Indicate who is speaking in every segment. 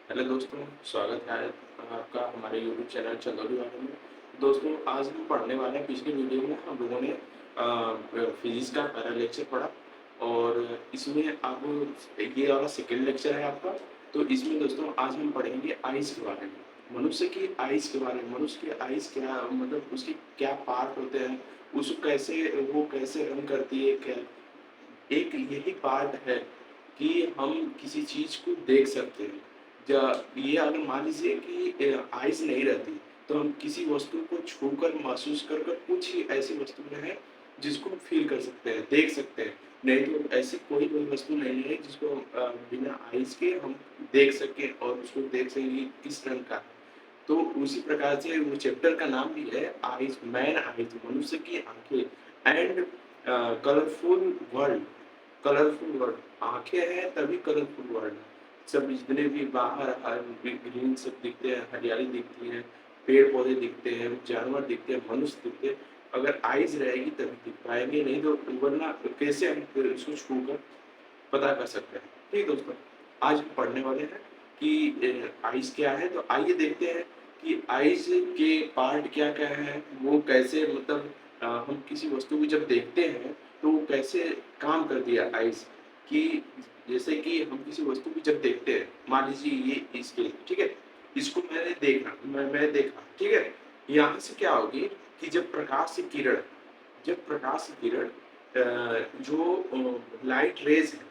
Speaker 1: Hello दोस्तों, स्वागत है आपका हमारे यूट्यूब चैनल चंदौली वाले में। दोस्तों, आज हम पढ़ने वाले हैं। पिछली वीडियो में हम लोगों ने फिजिक्स का पहला लेक्चर पढ़ा और इसमें अब ये वाला सेकेंड लेक्चर है आपका। तो इसमें दोस्तों आज हम पढ़ेंगे आइस के बारे में, मनुष्य की आइस के बारे में। मनुष्य की आइस क्या मतलब, उसके क्या पार्ट होते हैं, उसको कैसे वो कैसे रन करती है, क्या एक यही पार्ट है कि हम किसी चीज़ को देख सकते हैं। ये अगर मान लीजिए कि आइज़ नहीं रहती, तो हम किसी वस्तु को छूकर महसूस कर कर कुछ ही ऐसी वस्तु में है जिसको हम फ़ील कर सकते हैं, देख सकते हैं। नहीं तो ऐसी कोई भी वस्तु नहीं है जिसको बिना आइज़ के हम देख सकें और उसको देख सकें कि किस रंग का है। तो उसी प्रकार से वो चैप्टर का नाम भी है आइज़, मैन आइज़, मनुष्य की आँखें and colourful world. Colourful world, आँखें हैं तभी कलरफुल वर्ल्ड है। सब जितने भी बाहर ग्रीन सब दिखते हैं, हरियाली दिखती है, पेड़-पौधे दिखते हैं, जानवर दिखते हैं, मनुष्य दिखते हैं। अगर आइज़ रहेगी तभी दिख पाएँगे, नहीं तो वरना कैसे हम इसको छूकर पता कर सकते हैं। ठीक है दोस्तों, आज हम पढ़ने वाले हैं कि आइज़ क्या है, तो आइए देखते हैं कि आइज़ के पार्ट क्या-क्या हैं, वो कैसे मतलब हम किसी वस्तु को जब देखते हैं, तो वो कैसे काम करती है आइज़ कि जैसे कि हम किसी वस्तु को जब देखते हैं, मान लीजिए ये स्केल, ठीक है? इसको मैं देखा, ठीक है? यहाँ से क्या होगी कि जब प्रकाश की किरण जो लाइट रेज़ है,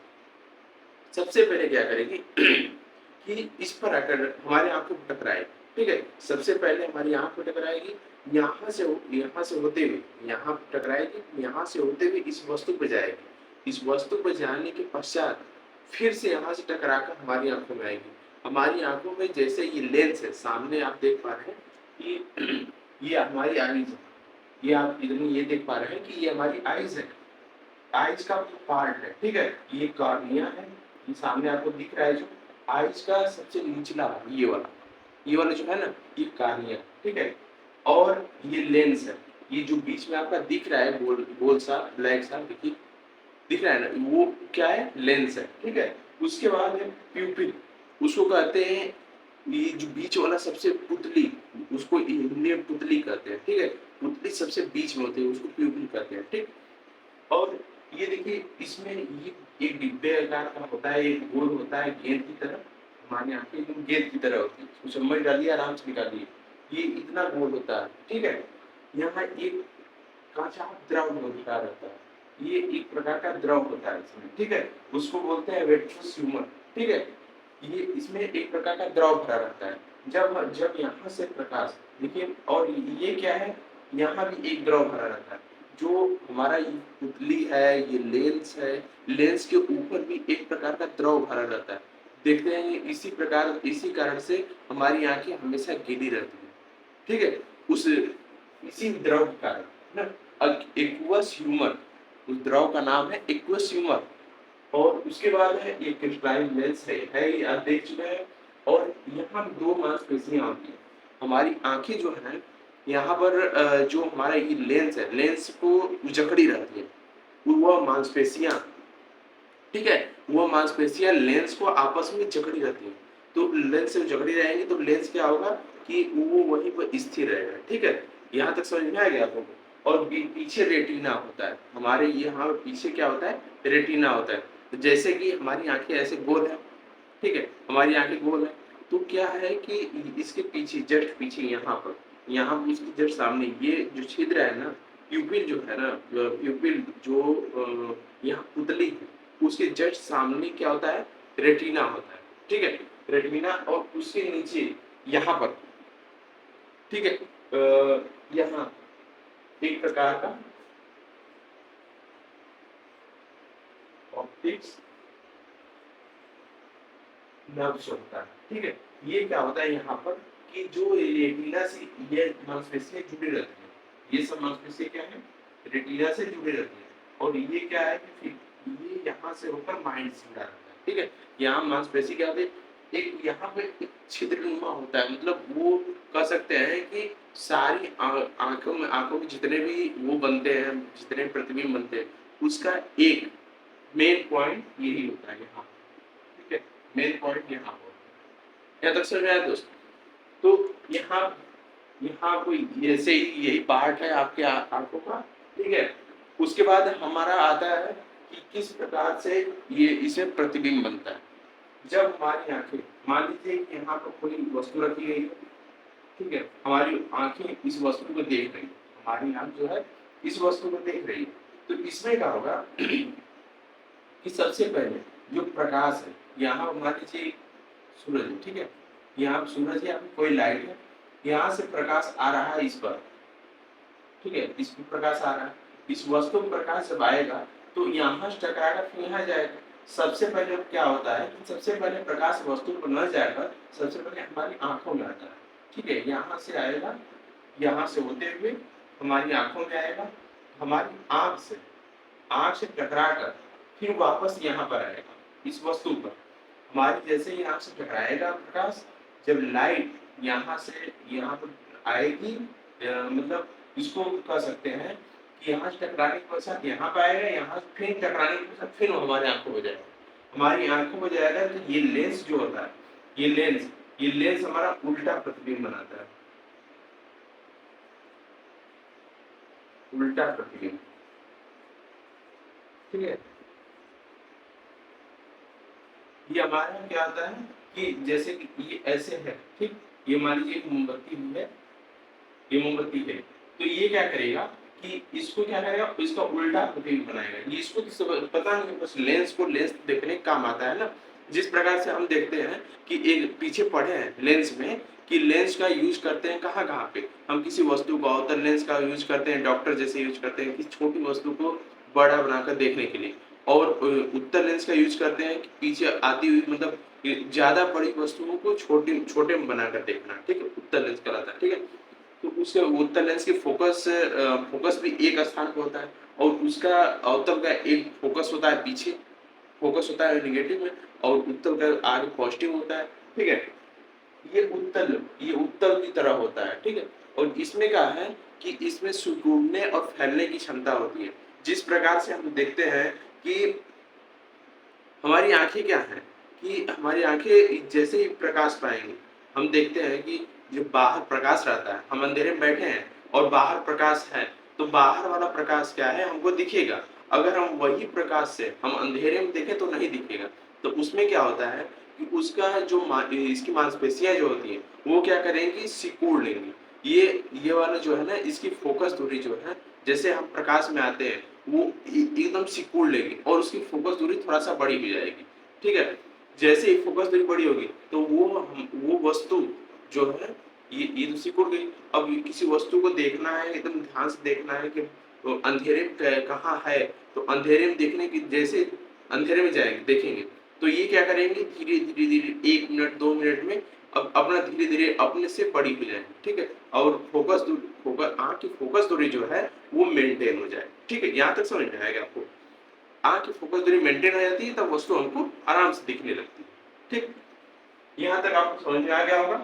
Speaker 1: सबसे पहले क्या करेगी कि इस पर आकर हमारी आँखों को टकराएगी, ठीक है? सबसे पहले हमारी आँख को टकराएगी, यहाँ से होते हुए यहाँ पे टकराएगी, यहाँ से होते हुए इस वस्तु पे जाएगी। इस वस्तु पे जाने के पश्चात फिर से यहाँ से टकराकर हमारी आँखों में आएगी। हमारी आँखों में जैसे ये लेंस है, सामने आप देख पा रहे हैं कि ये हमारी आइज़ है। ये आप इधर ये देख पा रहे हैं कि ये हमारी आइज़ है। आइज़ का पार्ट है, ठीक है? ये कॉर्निया है, ये सामने आपको दिख रहा है जो आइज़ का सबसे निचला भाग ये वाला जो है ना, ये कॉर्निया, ठीक है? और ये लेंस है, ये जो बीच में आपका दिख रहा है गोल गोल सा, ब्लैक सा देखिए, दिख रहा है ना? वो क्या है? लेंस है, ठीक है? उसके बाद है प्यूपिल, उसको कहते हैं ये जो बीच वाला सबसे पुतली, उसको हिंदी में पुतली कहते हैं, ठीक है? पुतली सबसे बीच में होती है, उसको प्यूपिल कहते हैं, ठीक? और ये देखिए इसमें ये एक डिब्बे आकार का होता है, एक गोल होता है गेंद की तरह, हमारी आँखें एकदम गेंद की तरह होती है, उसमें चम्मच डालिए आराम से निकालिए, ये इतना गोल होता है, ठीक है? यहाँ एक काँचा द्रव होता रहता है, ये एक प्रकार का द्रव होता है इसमें, ठीक है? उसको बोलते हैं वेट्रस ह्यूमर, ठीक है? ये इसमें एक प्रकार का द्रव भरा रहता है, जब यहाँ से प्रकाश देखिए, और ये क्या है, यहाँ भी एक द्रव भरा रहता है। जो हमारा ये पुतली है, ये लेंस है, लेंस के ऊपर भी एक प्रकार का द्रव भरा रहता है। देखते हैं इसी कारण से हमारी आँखें हमेशा गीली रहती हैं, ठीक है? उस इसी द्रव के कारण, है ना? एक्वस ह्यूमर, उस द्रव का नाम है एक्वस ह्यूमर। और उसके बाद है ये क्रिस्टलाइन लेंस है ये आप देख चुके हैं। और यहाँ 2 मांसपेशियाँ होती हैं। हमारी आँखें जो हैं, यहाँ पर जो हमारा ये लेंस है, लेंस को जकड़ी रहती है। वह मांसपेशियाँ, ठीक है? वह मांसपेशियाँ लेंस को आपस में जकड़ी रहती हैं। तो लेंस से जकड़ी रहेंगी तो लेंस क्या होगा कि वो वहीं पर स्थिर रहेगा, ठीक है? यहाँ तक समझ में आ गया आपको? और पीछे रेटिना होता है। हमारे यहाँ पीछे क्या होता है? रेटिना होता है। तो जैसे कि हमारी आँखें ऐसे गोल हैं, ठीक है? हमारी आँखें गोल हैं, तो क्या है कि इसके पीछे जस्ट पीछे यहाँ पर उसकी जस्ट सामने ये जो छिद्र है ना, प्यूपिल जो है ना, प्यूपिल जो यहाँ पुतली है, उसके जस्ट सामने क्या होता है? रेटिना होता है, ठीक है? रेटिना और उसके नीचे यहाँ पर, ठीक है? यहाँ एक प्रकार का ऑप्टिक्स नर्व्स होता है, ठीक है? ये क्या होता है यहाँ पर कि जो रेटिना से ये मांसपेशियाँ जुड़ी रहती हैं, ये सब मांसपेशियाँ क्या है? रेटिना से जुड़ी रहती हैं। और ये क्या है कि फिर ये यहाँ से होकर माइंड से जुड़ा रहता है, ठीक है? यहाँ मांसपेशी क्या होती है? एक यहाँ पे एक छिद्रनुमा होता है, मतलब वो कह सकते हैं कि सारी आँखों में जितने भी वो बनते हैं, जितने प्रतिबिंब बनते हैं, उसका एक मेन पॉइंट यही होता है यहाँ, ठीक है? मेन पॉइंट यहाँ होता है। यहाँ तक समझ में आया दोस्त? तो यहाँ यहाँ कोई ऐसे ही यही पार्ट है आपके आंखों का, ठीक है। उसके बाद हमारा आता है कि किस प्रकार से ये इसमें प्रतिबिंब बनता है। जब हमारी आंखें, मान लीजिए कि यहाँ पर कोई वस्तु रखी गई है, ठीक है, हमारी आंखें इस वस्तु को देख रही है, हमारी आंख जो है इस वस्तु को देख रही है, तो इसमें क्या होगा कि सबसे पहले जो प्रकाश है, यहाँ मान लीजिए सूरज है, ठीक है, यहाँ सूरज है, यहाँ पे कोई लाइट है, यहाँ से प्रकाश आ रहा है इस पर, ठीक है, इस पर प्रकाश आ रहा है, इस वस्तु में प्रकाश जब आएगा तो यहाँ से टकराएगा फिर यहाँ जाएगा। सबसे पहले क्या होता है कि सबसे पहले प्रकाश वस्तु पर न जाकर सबसे पहले हमारी आंखों में आता है, ठीक है, यहाँ से आएगा, यहाँ से होते हुए हमारी आंखों में आएगा, हमारी आंख से टकरा कर फिर वापस यहाँ पर आएगा इस वस्तु पर। हमारी जैसे ही आंख से टकराएगा प्रकाश, जब लाइट यहाँ से यहाँ पर आएगी, मतलब इसको कह सकते हैं कि यहाँ से टकराने के पश्चात यहाँ पे आएगा, यहाँ से फिर टकराने के पश्चात फिर हमारी आंखों में जाएगा, हमारी आंखों में जाएगा। तो ये लेंस जो होता है, ये लेंस हमारा उल्टा प्रतिबिंब बनाता है, उल्टा प्रतिबिंब, ठीक है। ये हमारा क्या आता है कि जैसे कि ये ऐसे है, ठीक, ये मान लीजिए एक मोमबत्ती भी है, ये मोमबत्ती है, तो ये क्या करेगा कि इसको क्या करेगा, इसका उल्टा प्रतिबिंब बनाएगा। ये इसको तो पता नहीं, बस लेंस को लेंस देखने का काम आता है ना। जिस प्रकार से हम देखते हैं कि एक पीछे पढ़े हैं लेंस में कि लेंस का यूज करते हैं कहाँ कहाँ पे, हम किसी वस्तु का अवतल लेंस का यूज करते हैं, डॉक्टर जैसे यूज करते हैं कि छोटी वस्तु को बड़ा बनाकर देखने के लिए, और उत्तल लेंस का यूज करते हैं कि पीछे आती हुई मतलब ज्यादा बड़ी वस्तुओं को छोटे छोटे में बनाकर देखना, ठीक है, उत्तल लेंस कहलाता है, ठीक है। तो उसके उत्तल लेंस की फोकस भी एक स्थान पर होता है, और उसका अवतल का एक फोकस होता है पीछे, फोकस होता है नेगेटिव में, और उत्तल का आगे पॉजिटिव होता है, ठीक है। ये उत्तल की तरह होता है, ठीक है। और इसमें क्या है कि इसमें सिकुड़ने और फैलने की क्षमता होती है। जिस प्रकार से हम देखते हैं कि हमारी आंखें क्या है कि हमारी आंखें जैसे ही प्रकाश पाएंगी, हम देखते हैं कि जो बाहर प्रकाश रहता है, हम अंधेरे में बैठे हैं और बाहर प्रकाश है, तो बाहर वाला प्रकाश क्या है हमको दिखेगा। अगर हम वही प्रकाश से हम अंधेरे में देखें तो नहीं दिखेगा। तो उसमें क्या होता है कि उसका जो इसकी मांसपेशियां जो होती है वो क्या करेंगी, सिकुड़ लेंगी। ये वाला जो है ना, इसकी फोकस दूरी जो है, जैसे हम प्रकाश में आते हैं वो एकदम सिकुड़ लेगी और उसकी फोकस दूरी थोड़ा सा बड़ी हो जाएगी, ठीक है। जैसे ही फोकस दूरी बड़ी होगी तो वो वस्तु जो है ये तो सिकुड़ गई। अब किसी वस्तु को देखना है, एकदम ध्यान से देखना है कि तो अंधेरे में कहाँ है, तो अंधेरे में देखने की, जैसे अंधेरे में जाएंगे देखेंगे तो ये क्या करेंगे, धीरे धीरे धीरे 1 मिनट 2 मिनट में अब अपना धीरे धीरे अपने से बड़ी हो जाए, ठीक है। और आँख की फोकस दूरी जो है वो मेंटेन हो जाए, ठीक है। यहाँ तक समझ में आएगा आपको। आँख की फोकस दूरी मेंटेन हो जाती है तब वस्तु हमको आराम से दिखने लगती है, ठीक। यहाँ तक आपको समझ में आ गया होगा।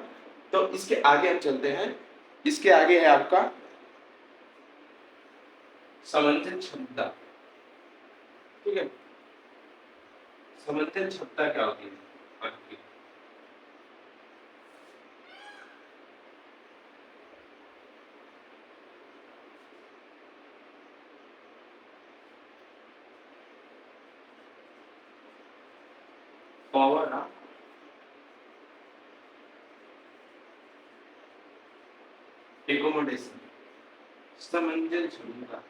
Speaker 1: तो इसके आगे हम चलते हैं। इसके आगे है आपका समंजन क्षमता, ठीक है। समंजन क्षमता क्या होती है आँख की? पावर ऑफ एकोमोडेशन, समंजन क्षमता,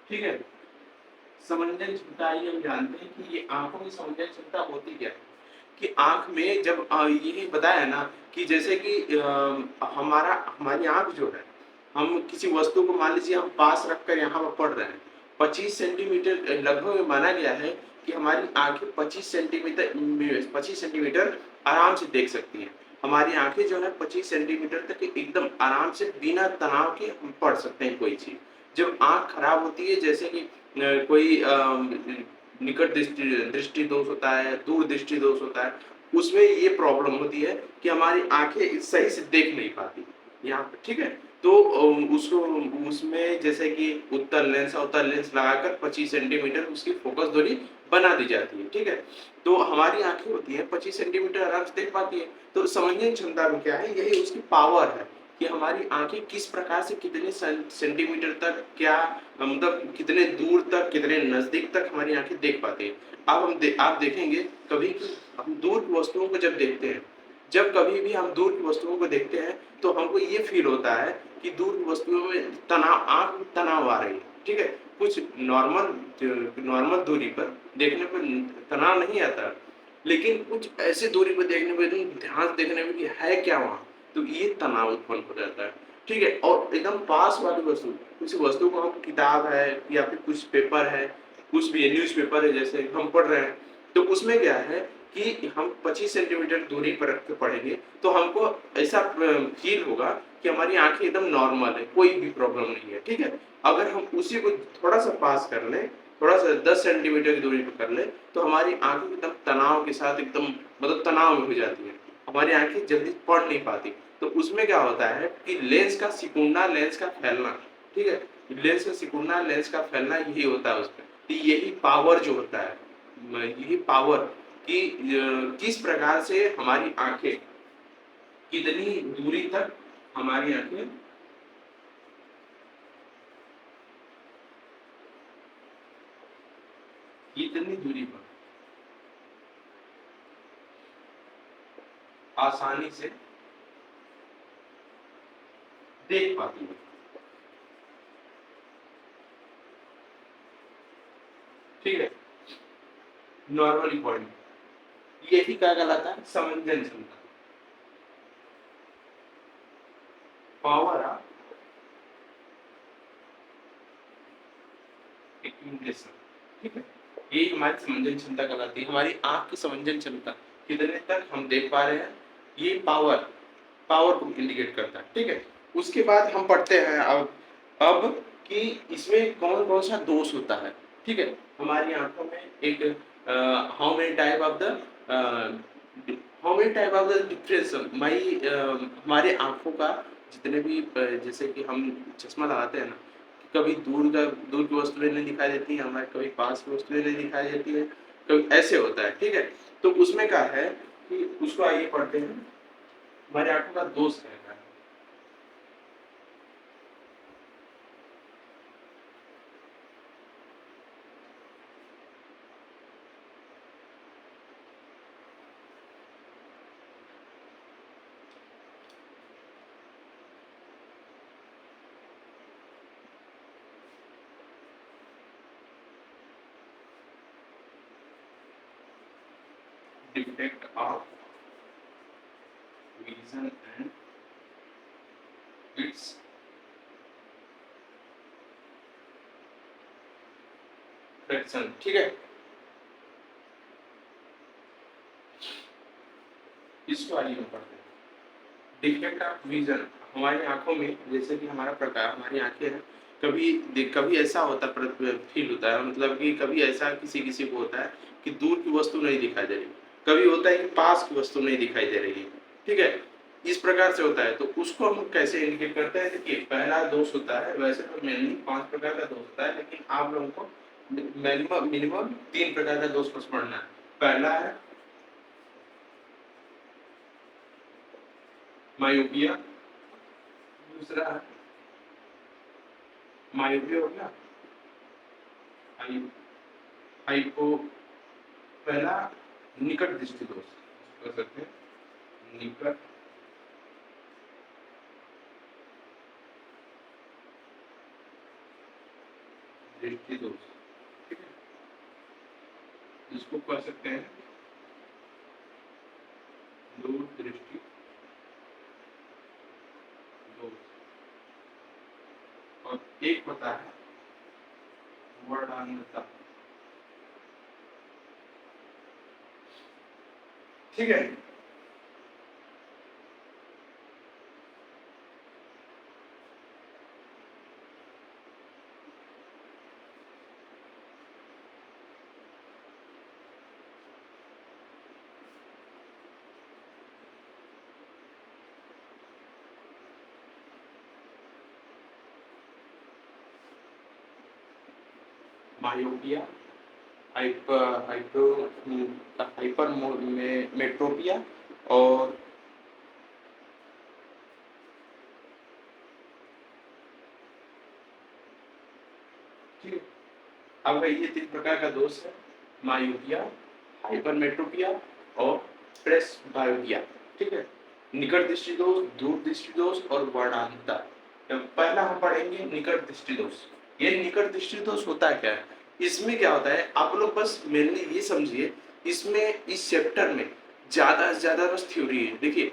Speaker 1: ठीक है। समंजन क्षमता ही हम जानते हैं कि ये आंखों की समंजन क्षमता होती क्या है कि आंख में जब ये बताया ना कि जैसे कि हमारी आंख जो है, हम किसी वस्तु को मान लीजिए हम पास रखकर यहाँ पर पढ़ रहे हैं, 25 सेंटीमीटर लगभग माना गया है कि हमारी आंखें 25 सेंटीमीटर आराम से देख सकती हैं। हमारी आंखें जो है 25 सेंटीमीटर तक एकदम आराम से बिना तनाव के हम पढ़ सकते हैं कोई चीज। जब आंख खराब होती है, जैसे कि कोई निकट दृष्टि दोष होता है, दूर दृष्टि दोष होता है, उसमें ये प्रॉब्लम होती है कि हमारी आंखें सही से देख नहीं पाती यहाँ पे, ठीक है। तो उसको उसमें जैसे कि उत्तल लेंस लगाकर 25 सेंटीमीटर उसकी फ़ोकस दूरी बना दी जाती है, ठीक है? तो हमारी आँखें होती हैं 25 सेंटीमीटर आराम से देख पाती हैं। तो समझने क्षमता में क्या है, यही उसकी पावर है कि हमारी आँखें किस प्रकार से कितने सेंटीमीटर तक क्या मतलब कितने दूर तक, कितने नज़दीक तक हमारी आँखें देख पाती हैं। अब आप देखेंगे कभी कि हम दूर की वस्तुओं को जब देखते हैं, जब कभी भी हम दूर की वस्तुओं को देखते हैं, तो हमको ये फ़ील होता है कि दूर की वस्तुओं में आँख में तनाव आ रही है, ठीक है? कुछ नॉर्मल दूरी पर देखने पर तनाव नहीं आता, लेकिन कुछ ऐसी दूरी पर देखने पे एकदम ध्यान से देखने में कि है क्या वहाँ? तो ये तनाव उत्पन्न हो जाता है, ठीक है? और एकदम पास वाली वस्तु, किसी वस्तु को हम किताब है या फिर कुछ पेपर है, कुछ भी न्यूज़पेपर है जैसे हम पढ़ रहे हैं, तो उसमें क्या है कि हम 25 सेंटीमीटर दूरी पर रख के पढ़ेंगे, तो हमको ऐसा फ़ील होगा कि हमारी आँखें एकदम नॉर्मल है, कोई भी प्रॉब्लम नहीं है, ठीक है? अगर हम उसी को थोड़ा-सा पास कर लें, थोड़ा-सा 10 सेंटीमीटर की दूरी पे कर लें, तो हमारी आँखें एकदम तनाव के साथ एकदम मतलब तनाव में हो जाती हैं। हमारी आँखें जल्दी पढ़ नहीं पाती। तो उसमें क्या होता है कि लेंस का सिकुड़ना, लेंस का फैलना, ठीक है? लेंस का सिकुड़ना, लेंस का फैलना यही होता है उसमें। तो यही पावर जो होता है, यही पावर कि किस प्रकार से हमारी आँखें कितनी दूरी तक हमारी आँखें कितनी दूरी पर आसानी से देख पाती है, ठीक है? नॉर्मली बॉडी यही क्या कहलाता है? समंजन क्षमता, पावर ऑफ एक्यूमुलेशन, ठीक है? ये हमारी समंजन क्षमता कहलाती है। हमारी आँख की समंजन क्षमता कितने तक हम देख पा रहे हैं, ये पावर को इंडिकेट करता है, ठीक है? उसके बाद हम पढ़ते हैं अब कि इसमें कौन-कौन सा दोष होता है, ठीक है? हमारी आँखों में एक how many type of the how many type of the difference हमारे आँखों का जितने भी जैसे कि हम चश्मा लगाते हैं ना, कभी दूर की वस्तुएँ नहीं दिखाई देती हैं हमें, कभी पास की वस्तुएँ नहीं दिखाई देती हैं, कभी ऐसे होता है, ठीक है? तो उसमें क्या है कि उसको आइए पढ़ते हैं, हमारी आँखों का दोष क्या है? Defect of vision and it's fraction, ठीक है? इसको आइए हम पढ़ते हैं। डिफेक्ट ऑफ विजन हमारी आंखों में जैसे कि हमारा प्रकार हमारी आंखें हैं, कभी ऐसा होता फील होता है, मतलब कि कभी ऐसा किसी किसी को होता है कि दूर की वस्तु नहीं दिखाई दे रही, कभी होता है कि पास की वस्तु नहीं दिखाई दे रही है, ठीक है? इस प्रकार से होता है, तो उसको हम कैसे इंडिकेट करते हैं? देखिए पहला दोष होता है, वैसे तो मेनली 5 प्रकार का दोष होता है, लेकिन आप लोगों को मिनिमम मिनिमम 3 प्रकार का दोष बस पढ़ना है। पहला है मायोपिया, दूसरा है मायोपिया हो गया, हाइ हाइपो पहला निकट दृष्टि दोष कर सकते हैं, निकट दृष्टि दोष, ठीक है? इसको कह सकते हैं दूर दृष्टि दोष। और एक होता है वर्णांधता, ठीक है? मायोपिया, हाइपरमेट्रोपिया और ठीक है। अब ये 3 प्रकार का दोष है, मायोपिया, हाइपरमेट्रोपिया और प्रेसबायोपिया। ठीक है। निकट दृष्टि दोष, दूर दृष्टि दोष और वर्णांतर। पहला हम पढ़ेंगे निकट दृष्टि दोष। ये निकट दृष्टि दोष होता क्या है? इसमें क्या होता है, आप लोग बस मेनली ये समझिए, इसमें इस चैप्टर में ज्यादा से ज्यादा बस थ्योरी है। देखिए,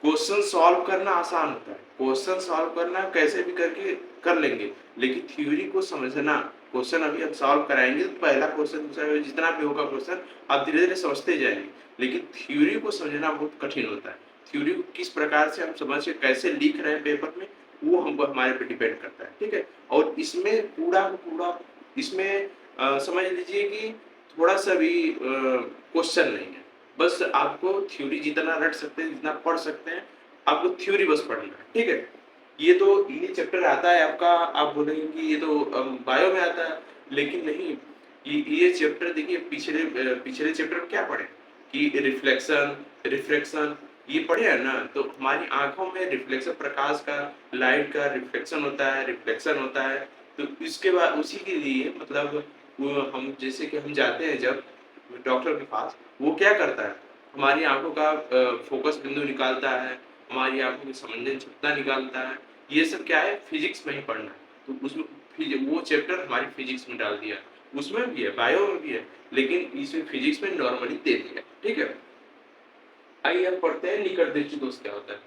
Speaker 1: क्वेश्चन सॉल्व करना आसान होता है, क्वेश्चन सॉल्व करना कैसे भी करके कर लेंगे, लेकिन थ्योरी को समझना, क्वेश्चन अभी हम सॉल्व कराएंगे तो पहला क्वेश्चन, दूसरा, जितना भी होगा क्वेश्चन आप धीरे धीरे समझते जाएंगे, लेकिन थ्योरी को समझना बहुत कठिन होता है। थ्योरी को किस प्रकार से हम समझ के कैसे लिख रहे हैं पेपर में, वो हमको हमारे पे डिपेंड करता है। ठीक है। और इसमें पूरा पूरा इसमें समझ लीजिए कि थोड़ा सा भी क्वेश्चन नहीं है, बस आपको थ्योरी जितना रट सकते हैं, जितना पढ़ सकते हैं, आपको थ्योरी बस पढ़ना है। ठीक है। ये तो ये चैप्टर आता है आपका, आप बोलेंगे कि ये तो बायो में आता है, लेकिन नहीं, ये चैप्टर देखिए, पिछले चैप्टर में क्या पढ़े कि रिफ्लेक्शन, रिफ्रैक्शन, ये पढ़े है ना। तो हमारी आंखों में रिफ्लेक्शन, प्रकाश का, लाइट का रिफ्लेक्शन होता है, रिफ्लेक्शन होता है। तो इसके बाद उसी के लिए मतलब वो हम जैसे कि हम जाते हैं जब डॉक्टर के पास, वो क्या करता है, हमारी आंखों का फोकस बिंदु निकालता है, हमारी आंखों की समंजन क्षमता निकालता है। ये सब क्या है, फिजिक्स में ही पढ़ना है। तो उसमें वो चैप्टर हमारी फिजिक्स में डाल दिया, उसमें भी है, बायो में भी है, लेकिन इसमें फिजिक्स में नॉर्मली दे दिया। ठीक है। आइए अब पढ़ते हैं निकट दृष्टि दोष क्या होता है।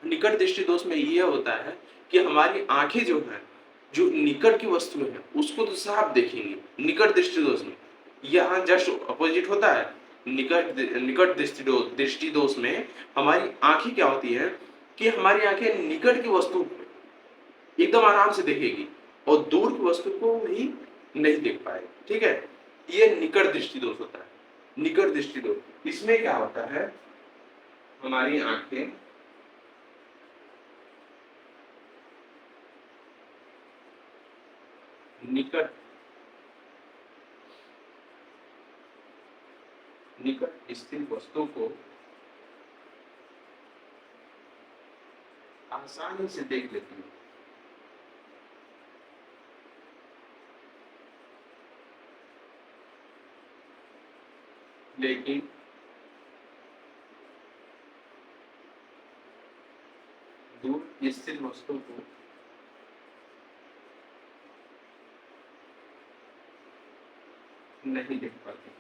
Speaker 1: निकट दृष्टि दोष में ये होता है कि हमारी आंखें जो है, जो निकट की वस्तु है उसको तो साफ देखेंगे निकट दृष्टि दोष में। यहाँ जस्ट अपोजिट होता है। निकट दृष्टि दोष में हमारी आंखें क्या होती है कि हमारी आंखें निकट की वस्तु एकदम आराम से देखेगी और दूर की वस्तु को नहीं देख पाएगी। ठीक है। ये निकट दृष्टि दोष होता है। निकट दृष्टि दोष, इसमें क्या होता है, हमारी आंखें निकट स्थित वस्तु को आसानी से देख लेती है, लेकिन दूर स्थित वस्तु को नहीं देख पाती।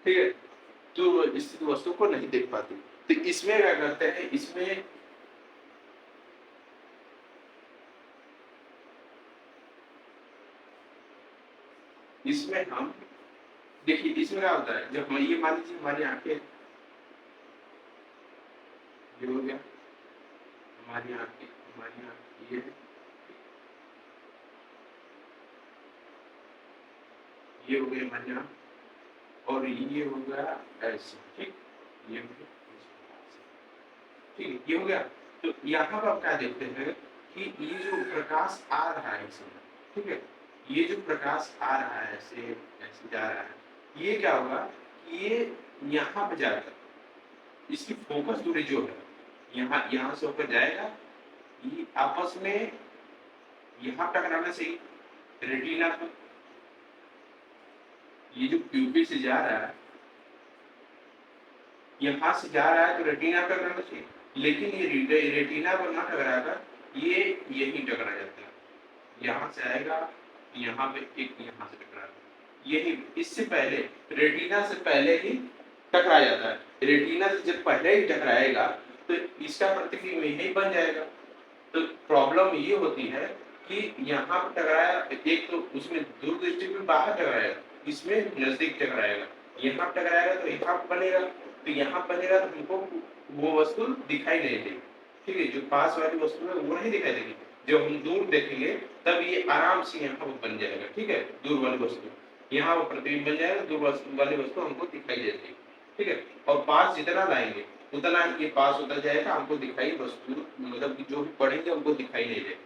Speaker 1: ठीक है। तो स्थित वस्तु को नहीं देख पाती, तो इसमें क्या करते हैं, इसमें हम देखिए, इसमें क्या होता है, जब हम ये मान लीजिए हमारी आंखें, ये हो गया हमारी आंखें, हमारी आंख ये हो गई हमारी आंख, और ये हो गया ऐसे। ठीक, ये हो गया, ठीक है, ये हो गया। तो यहाँ पर आप क्या देखते हैं कि ये जो प्रकाश आ रहा है इस समय, ठीक है, ये जो प्रकाश आ रहा है ऐसे ऐसे जा रहा है, ये क्या होगा, ये यहाँ पे जाएगा, इसकी फोकस दूरी जो है यहाँ से होकर जाएगा, ये आपस में यहाँ टकराने से रेटिना पर, ये जो प्यूपिल से जा रहा है, यहाँ से जा रहा है तो रेटिना पर टकराना चाहिए, लेकिन ये रेटिना पर ना टकराकर ये यही टकरा जाता है, यहाँ से आएगा, यहाँ पे एक यहाँ से टकरा, यही इससे पहले, रेटिना से पहले ही टकरा जाता है। रेटिना से जब पहले ही टकराएगा तो इसका प्रतिबिंब यही बन जाएगा। तो प्रॉब्लम ये होती है कि यहाँ पर टकराया, एक तो उसमें दूर दृष्टि में बाहर टकराएगा, इसमें नजदीक टकराएगा, यहाँ टकराएगा तो यहाँ बनेगा, तो यहाँ बनेगा तो हमको वो वस्तु दिखाई नहीं देगी। ठीक है, जो पास वाली वस्तु है वो नहीं दिखाई देगी, जब हम दूर देखेंगे तब ये आराम से यहाँ पर बन जाएगा। ठीक है, दूर वाली वस्तु यहाँ पर प्रतिबिंब बन जाएगा, दूर वाली वस्तु हमको दिखाई देती है। ठीक है, और पास जितना लाएंगे उतना ये पास होता जाएगा, हमको दिखाई वस्तु मतलब कि जो भी पढ़ेंगे हमको दिखाई नहीं देगा।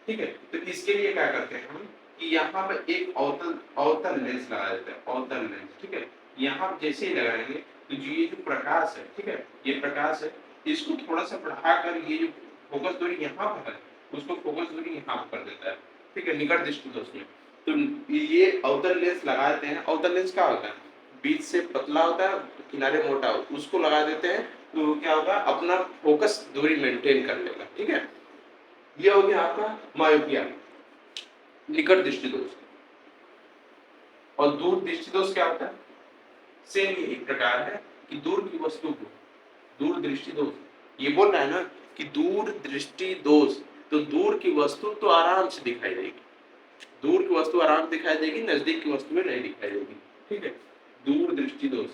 Speaker 1: ठीक है, तो इसके लिए क्या करते हैं हम कि यहाँ पर एक अवतल अवतल लेंस लगा देते हैं, अवतल लेंस। ठीक है, यहाँ जैसे ही लगाएंगे तो जो ये जो प्रकाश है, ठीक है, ये प्रकाश है, इसको थोड़ा सा बढ़ाकर ये जो फोकस दूरी यहाँ पर है उसको फोकस दूरी यहाँ पर कर देता है। ठीक है, निकट दृष्टि दोष में। तो ये अवतल लेंस लगाते हैं। अवतल लेंस क्या होता है, बीच से पतला होता है, किनारे मोटा, उसको लगा देते हैं तो क्या होगा, अपना फोकस दूरी मेंटेन कर लेगा। ठीक है, ये हो गया आपका मायोपिया, निकट दृष्टि दोष। और दूर दृष्टि दोष क्या होता है, सेम यही प्रकार है कि दूर की वस्तु को, दूर दृष्टि दोष, ये बोल रहा है ना कि दूर दृष्टि दोष, तो दूर की वस्तु तो आराम से दिखाई देगी, दूर की वस्तु आराम से दिखाई देगी, नजदीक की वस्तु में नहीं दिखाई देगी। ठीक है, दूर दृष्टि दोष।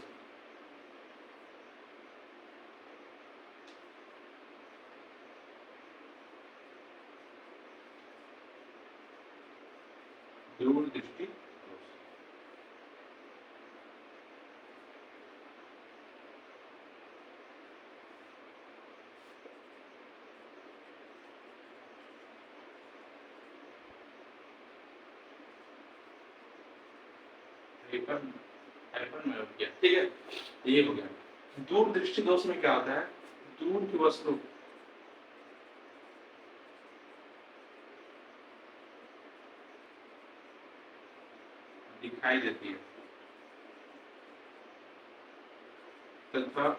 Speaker 1: दूर दृष्टि दोष। ठीक है, ये हो गया। दूर दृष्टि दोष में क्या होता है, दूर की वस्तु दिखाई देती है तथा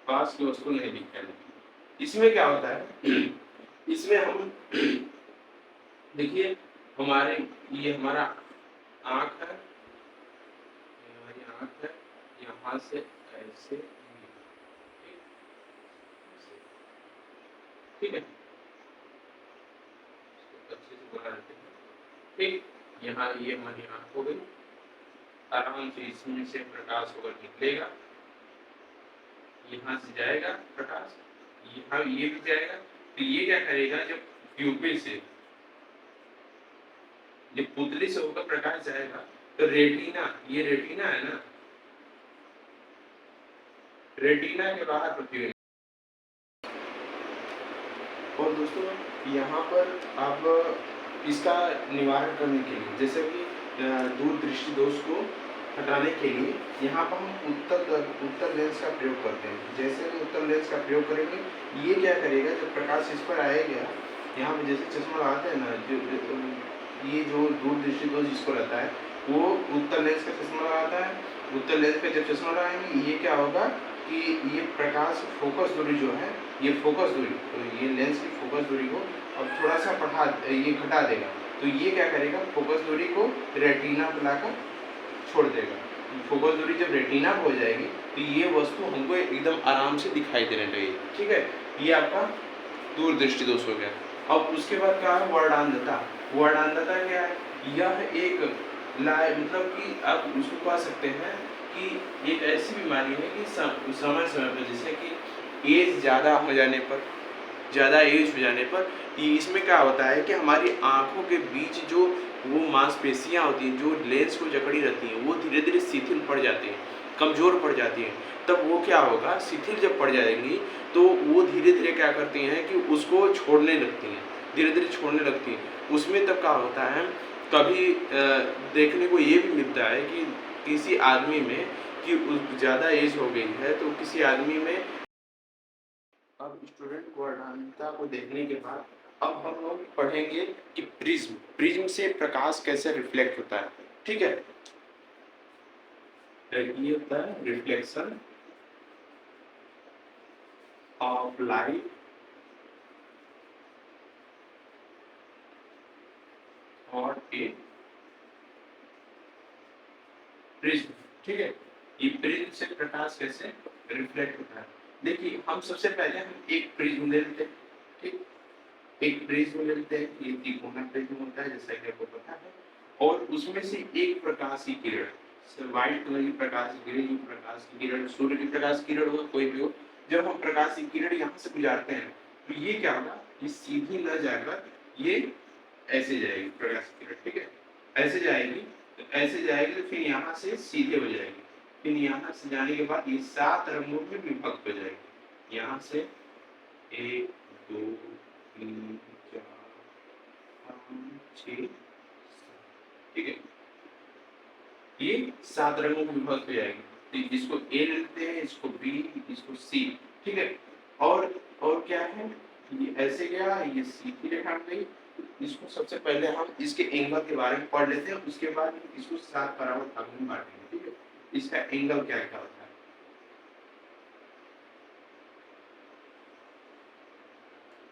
Speaker 1: पास की वस्तु नहीं दिखाई देती। इसमें क्या होता है, इसमें हम देखिए हमारे, ये हमारा आंख है, हमारी आंख है, यहाँ से ऐसे, ठीक है, अच्छे से बना लेते हैं। ठीक, यहाँ ये हमारी आंख हो गई, आराम से इसमें से प्रकाश होकर निकलेगा, यहाँ से जाएगा प्रकाश, यहाँ ये भी जाएगा, तो ये क्या करेगा, जब प्यूपिल से, जब पुतली से होकर प्रकाश जाएगा तो रेटिना, ये रेटिना है ना, रेटिना के बाहर प्रतिबिंब। और दोस्तों यहाँ पर आप इसका निवारण करने के लिए, जैसे कि दूर दृष्टि दोष को हटाने के लिए यहाँ पर हम उत्तल लेंस का प्रयोग करते हैं। जैसे हम उत्तल लेंस का प्रयोग करेंगे, ये क्या करेगा, जब प्रकाश इस पर आएगा, यहाँ पे जैसे चश्मा लगाते हैं ना, जो ये जो दूर दृष्टि दोष जिसको रहता है वो उत्तल लेंस का चश्मा लगाता है। उत्तल लेंस पे जब चश्मा लगाएंगे, ये क्या होगा कि ये प्रकाश फोकस दूरी जो है, ये फोकस दूरी, तो ये लेंस की फोकस दूरी को अब थोड़ा सा ये घटा देगा, तो ये क्या करेगा, फोकस दूरी को रेटिना पर लाकर छोड़ देगा। फोकस दूरी जब रेटिना हो जाएगी तो ये वस्तु हमको एकदम आराम से दिखाई देने लगेगी। ठीक है, ये आपका दूर दृष्टि दोष हो गया। अब उसके बाद क्या है, वर्णांधता। वर्णांधता क्या है, यह एक मतलब कि आप उसको कह सकते हैं कि एक ऐसी बीमारी है कि समय समय पर, जैसे कि एज ज़्यादा हो जाने पर, ज़्यादा एज हो जाने पर इसमें क्या होता है कि हमारी आँखों के बीच जो वो मांसपेशियाँ होती हैं जो लेंस को जकड़ी रहती हैं, वो धीरे धीरे शिथिल पड़ जाती हैं, कमज़ोर पड़ जाती हैं। तब वो क्या होगा, शिथिल जब पड़ जाएंगी तो वो धीरे धीरे क्या करती हैं कि उसको छोड़ने लगती हैं, धीरे धीरे छोड़ने लगती हैं। उसमें तब क्या होता है, कभी देखने को ये भी मिलता है कि किसी आदमी में कि ज़्यादा एज हो गई है तो किसी आदमी में, अब स्टूडेंट को वर्णांधता को देखने के बाद अब हम लोग पढ़ेंगे कि प्रिज्म, प्रिज्म से प्रकाश कैसे रिफ्लेक्ट होता है। ठीक है, ये होता है रिफ्लेक्शन ऑफ लाइट और ए प्रिज्म। ठीक है, ये प्रिज्म से प्रकाश कैसे रिफ्लेक्ट होता है। देखिए हम सबसे पहले हम एक प्रिज्म ले लेते हैं। ठीक, एक प्रिज्म ले लेते हैं, ये त्रिकोणीय प्रिज्म होता है जैसा कि आपको पता है, और उसमें से एक प्रकाश की किरण, व्हाइट कलर की प्रकाश की किरण, सूर्य की प्रकाश की किरण हो, कोई भी हो, जब हम प्रकाश की किरण यहाँ से गुजारते हैं तो ये क्या होगा, ये सीधी न जाकर ये ऐसे जाएगी प्रकाश की किरण, ठीक है, ऐसे जाएगी, तो ऐसे जाएगी तो फिर यहाँ से सीधे हो जाएगी, फिर यहाँ से जाने के बाद ये 7 रंगों में विभक्त हो जाएगी। यहाँ से 1 2 3 4 5 6 ठीक है, ये 7 रंगों में विभक्त हो जाएगी। तो इसको ए लेते हैं, इसको बी, इसको सी, ठीक है। और क्या है, ये ऐसे गया, ये सीधी रेखा गई। इसको सबसे पहले हम इसके एंगल के बारे में पढ़ लेते हैं, उसके बाद इसको 7 बराबर भागों में बांटेंगे, ठीक है। इसका एंगल क्या क्या होता है,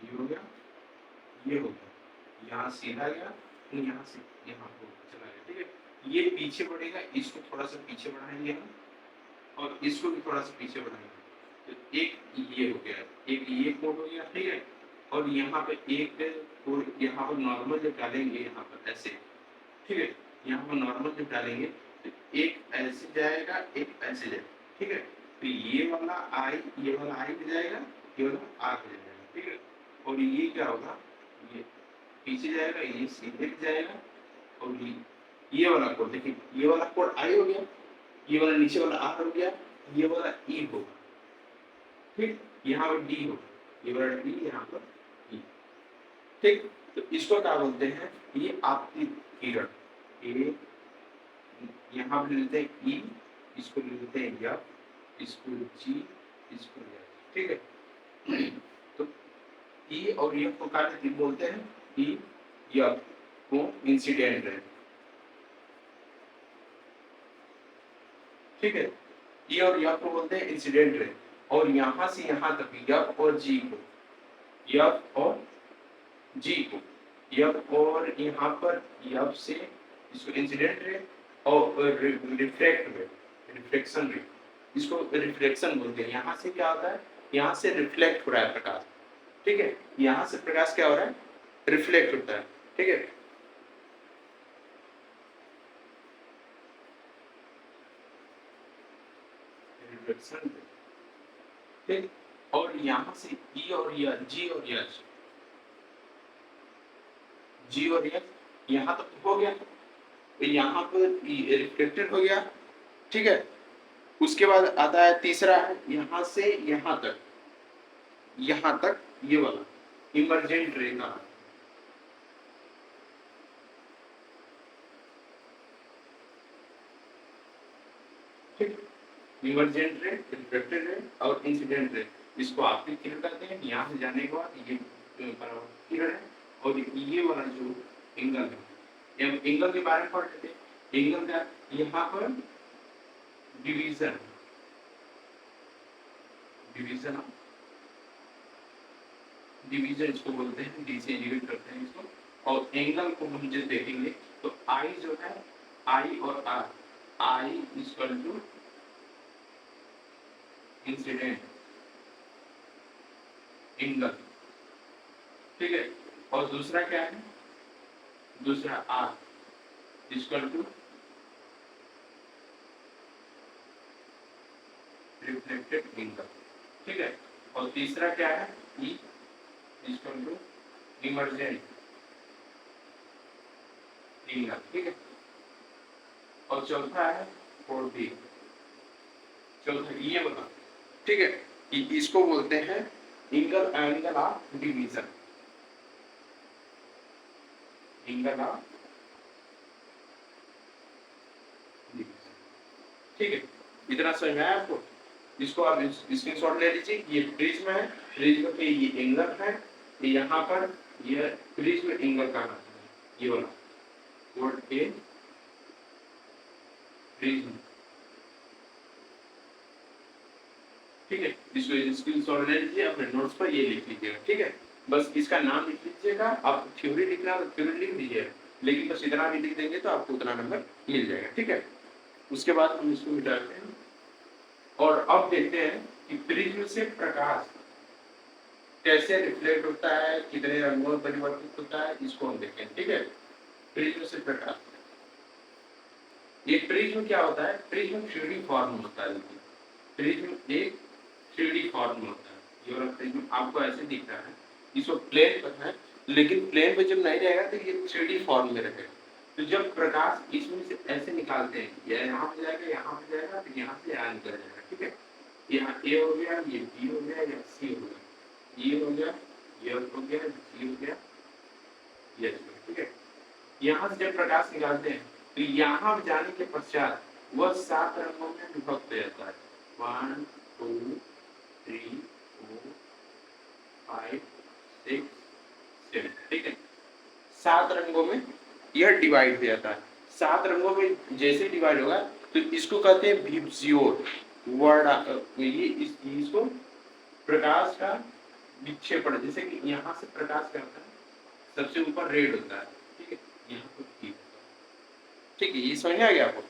Speaker 1: ये हो गया, ये हो गया, यहाँ सीधा गया, यहाँ से यहाँ को चला गया, ठीक है। ये पीछे बढ़ेगा, इसको थोड़ा सा पीछे बढ़ाएंगे हम, और इसको भी थोड़ा सा पीछे बढ़ाएंगे, तो एक ये हो गया, एक ये कोड हो गया, ठीक है। और यहाँ पे एक कोड, यहाँ पर नॉर्मल जब डालेंगे, यहाँ पर ऐसे, ठीक है, यहाँ पर नॉर्मल जब डालेंगे तो एक ऐसे जाएगा, एक ऐसे जाएगा, ठीक है। तो ये वाला आई, ये वाला आई पे जाएगा, ये वाला आ पे जाएगा, ठीक है। और ये क्या होगा, ये पीछे जाएगा, ये सीधे जाएगा, और ये वाला कोड देखिए, ये वाला कोड आई हो गया, ये वाला नीचे वाला आर हो गया, ये वाला ई होगा, ठीक, यहाँ पर डी होगा, ये वाला डी, यहाँ पर ई, ठीक। तो इसको क्या बोलते हैं, ये आपकी किरण, ये यहाँ पर लेते हैं ई, इसको लेते हैं या, इसको जी, इसको या, ठीक है। तो ई और यफ को क्या बोलते हैं, ई यफ को इंसिडेंट रे, ठीक है। ई और यफ को बोलते हैं इंसिडेंट रे। और यहाँ से यहाँ तक यफ और जी को, यफ और जी को, यफ और यहाँ पर यफ से इसको इंसिडेंट रे और रिफ्लेक्ट रे, रिफ्लेक्शन रे, इसको रिफ्लेक्शन बोलते हैं। यहाँ से क्या होता है, यहाँ से रिफ्लेक्ट हो रहा है प्रकाश, ठीक है, यहाँ से प्रकाश क्या हो रहा है, रिफ्लेक्ट होता है, ठीक है। रिफ्लेक्शन, ठीक। और यहाँ से ई और यह, जी और यश, जी और यश यहाँ तक तो हो गया, तो यहाँ पर रिफ्लेक्टेड हो गया, ठीक है। उसके बाद आता है तीसरा है, यहाँ से यहाँ तक ये वाला इमर्जेंट रे का, ठीक, इमर्जेंट रे, रिफ्लेक्टेड रे और इंसिडेंट रे, इसको आपतित किरण कहते हैं। यहाँ से जाने के बाद ये परावर्तित किरण है, और ये वाला जो एंगल है, एंगल के बारे में पढ़ लेते हैं। एंगल का यहाँ पर डिवीजन, डिवीजन इसको बोलते हैं, डी से डिवाइड करते हैं इसको। और एंगल को हम जब देखेंगे तो आई जो है, आई और R, I equal to incident angle, ठीक है। और दूसरा क्या है, दूसरा R equal to reflected angle, ठीक है। और तीसरा क्या है, E equal to emergent angle, ठीक है। और चौथा है 4D, चौथा ये बना, ठीक है। इसको बोलते हैं angle of division, angle of division, ठीक है। इतना समझ में आया आपको, इसको आप स्क्रीनशॉट ले लीजिए। ये प्रिज्म है, प्रिज्म के ये एंगल है, यहाँ पर ये प्रिज्म एंगल का नाम है, ये वाला कोड ए प्रिज्म, ठीक है। इसको स्क्रीनशॉट ले लीजिए, अपने नोट्स पर ये लिख लीजिएगा, ठीक है। बस इसका नाम लिख लीजिएगा, आप थ्योरी लिखना तो थ्योरी लिख दीजिएगा, लेकिन बस इतना भी लिख देंगे तो आपको उतना नंबर मिल जाएगा, ठीक है। उसके बाद हम इसको मिटाते हैं और अब देखते हैं कि प्रिज्म से प्रकाश कैसे रिफ्लेक्ट होता है, कितने रंगों में परिवर्तित होता है, इसको हम देखें, ठीक है। प्रिज्म से प्रकाश, ये प्रिज्म क्या होता है, प्रिज्म 3D फॉर्म होता है। प्रिज्म एक 3D फॉर्म में होता है। ये वाला प्रिज्म आपको ऐसे दिख रहा है, इसको प्लेन पर है, लेकिन प्लेन पे जब नहीं रहेगा तो ये 3D फॉर्म में रहेगा। तो जब प्रकाश इसमें से ऐसे निकालते हैं, या यहाँ पे जाएगा, यहाँ पे जाएगा, तो यहाँ से यहाँ निकल जाएगा, ठीक है। यहाँ ए हो गया, ये बी हो गया, या सी हो गया, ये हो गया, ये हो गया, जी हो गया, ये हो गया, ठीक है। यहाँ से जब प्रकाश निकालते हैं तो यहाँ जाने के पश्चात वह 7 रंगों में विभक्त हो जाता है। 1 2 3 4 5 6 7, ठीक है। 7 रंगों में यह डिवाइड हो जाता है। 7 रंगों में जैसे डिवाइड होगा तो इसको कहते हैं विबजियोर वर्ड। ये इसको प्रकाश का विक्षेपण, जैसे कि यहाँ से प्रकाश करता है, सबसे ऊपर रेड होता है, ठीक है, यहाँ पर ठीक, ठीक है। ये समझ में आ गया आपको?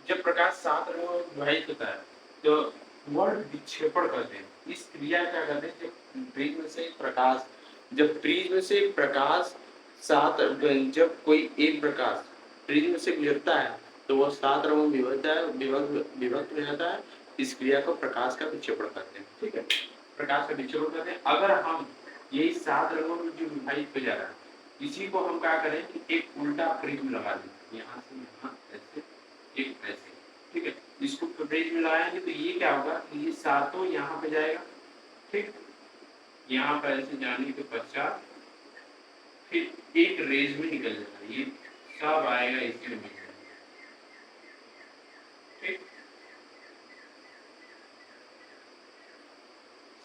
Speaker 1: जब प्रकाश 7 रंगों में विभाजित होता है तो वर्ड विक्षेपण कहते हैं। इस क्रिया क्या कहते हैं? जब प्रिज्म से प्रकाश, जब प्रिज्म से प्रकाश 7, जब कोई एक प्रकाश प्रिज्म से गुजरता है तो वह 7 रंगों में विभक्त हो जाता है। इस क्रिया को प्रकाश का विक्षेपण कहते हैं, ठीक है। प्रकाश का विक्षेपण कहते हैं। अगर हम यही 7 रंगों में जो विभाजित हो जा रहा है, इसी को हम क्या करें कि एक उल्टा प्रिज्म लगा दें, यहाँ से यहाँ ऐसे, एक ऐसे, ठीक है। इसको प्रिज्म लगाएंगे तो ये क्या होगा, ये 7 यहाँ पे जाएगा, ठीक, यहाँ पर ऐसे जाने के पश्चात फिर एक रेज में निकल जाएगा, ये सब आएगा इसी में मिल जाएगा, ठीक,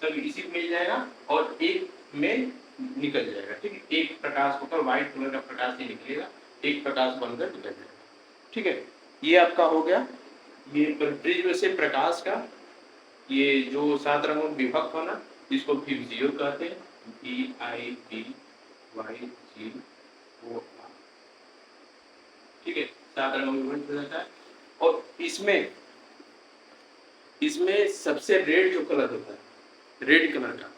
Speaker 1: सब इसी में मिल जाएगा और एक में निकल जाएगा, ठीक है। एक प्रकाश होकर व्हाइट कलर का प्रकाश ही निकलेगा, एक प्रकाश बनकर निकल जाएगा, ठीक है। ये आपका हो गया, ये प्रिज्म से प्रकाश का ये जो 7 रंगों में विभक्त होना, इसको विबजियोर कहते हैं, VIBYGOR, ठीक है। 7 रंगों में विभक्त हो जाता है। और इसमें सबसे रेड जो कलर होता है, रेड कलर का,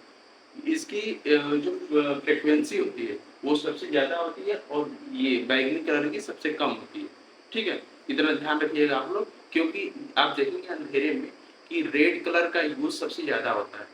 Speaker 1: इसकी जो फ्रीक्वेंसी होती है वो सबसे ज्यादा होती है और ये बैंगनी कलर की सबसे कम होती है, ठीक है। इतना ध्यान रखिएगा आप लोग, क्योंकि आप देखेंगे अंधेरे में कि रेड कलर का यूज सबसे ज्यादा होता है,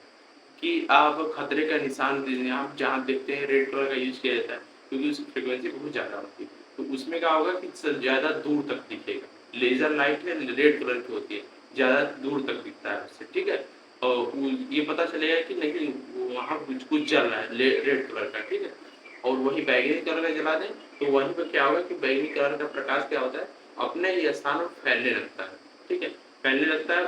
Speaker 1: कि आप खतरे का निशान आप जहाँ देखते हैं रेड कलर का यूज किया जाता है, क्योंकि उसकी फ्रिक्वेंसी बहुत ज्यादा होती है। तो उसमें क्या होगा कि ज्यादा दूर तक दिखेगा। लेजर लाइट है रेड कलर की होती है, ज्यादा दूर तक दिखता है उससे, ठीक है। और ये पता चलेगा कि नहीं वहाँ कुछ जल रहा है रेड कलर का, ठीक है। और वही बैंगनी कलर का जला दें तो वहीं पर क्या होगा कि बैंगनी कलर का प्रकाश क्या होता है, अपने ही स्थान पर फैलने लगता है, ठीक है। फैलने लगता है,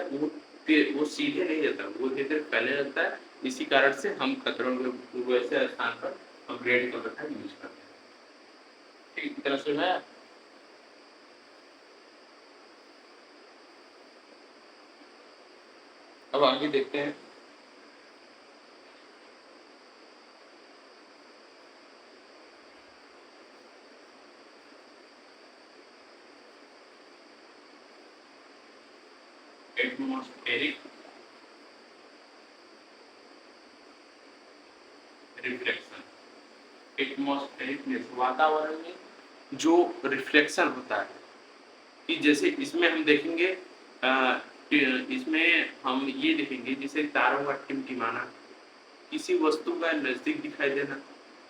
Speaker 1: वो सीधे नहीं जाता, वो धीरे धीरे फैलने लगता है। इसी कारण से हम खतरों के वैसे स्थान पर हम रेड कलर का यूज करते हैं, ठीक, तरह से है। अब आगे देखते हैं। एटमॉस्फेरिक रिफ्लेक्शन, एटमॉस्फेरिक वातावरण में जो रिफ्लेक्शन होता है, कि जैसे इसमें हम देखेंगे, इसमें हम ये देखेंगे जैसे तारों का टिमटिमाना, किसी वस्तु का नजदीक दिखाई देना,